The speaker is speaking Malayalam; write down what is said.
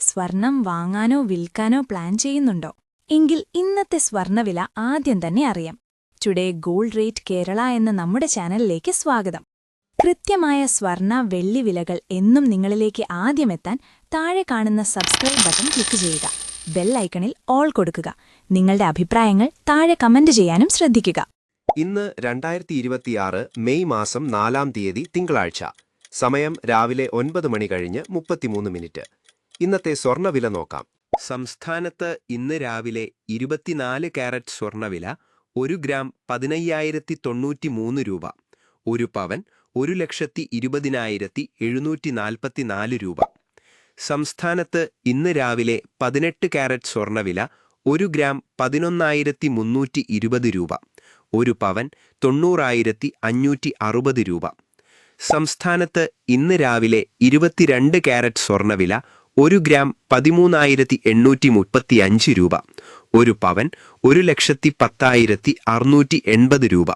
സ്വർണം വാങ്ങാനോ വിൽക്കാനോ പ്ലാൻ ചെയ്യുന്നുണ്ടോ? എങ്കിൽ ഇന്നത്തെ സ്വർണവില ആദ്യം തന്നെ അറിയാം. ടുഡേ ഗോൾഡ് റേറ്റ് കേരള എന്ന നമ്മുടെ ചാനലിലേക്ക് സ്വാഗതം. കൃത്യമായ സ്വർണ വെള്ളി വിലകൾ എന്നും നിങ്ങളിലേക്ക് ആദ്യമെത്താൻ താഴെ കാണുന്ന സബ്സ്ക്രൈബ് ബട്ടൺ ക്ലിക്ക് ചെയ്യുക. ബെൽ ഐക്കണിൽ ഓൾ കൊടുക്കുക. നിങ്ങളുടെ അഭിപ്രായങ്ങൾ താഴെ കമന്റ് ചെയ്യാനും ശ്രദ്ധിക്കുക. ഇന്ന് 2026 മെയ് മാസം 4-ാം തീയതി തിങ്കളാഴ്ച. സമയം രാവിലെ 9 മണി കഴിഞ്ഞ് 33 മിനിറ്റ്. ഇന്നത്തെ സ്വർണ്ണവില നോക്കാം. സംസ്ഥാനത്ത് ഇന്ന് രാവിലെ 24 കാരറ്റ് സ്വർണ്ണവില 1 ഗ്രാം 15,093 രൂപ. 1 പവൻ 1,20,744 രൂപ. സംസ്ഥാനത്ത് ഇന്ന് രാവിലെ 18 കാരറ്റ് സ്വർണ്ണവില 1 ഗ്രാം 11,320 രൂപ. 1 പവൻ 90,560 രൂപ. സംസ്ഥാനത്ത് ഇന്ന് രാവിലെ 22 കാരറ്റ് സ്വർണ്ണവില 1 ഗ്രാം 13,835 രൂപ. 1 പവൻ 1,10,680 രൂപ.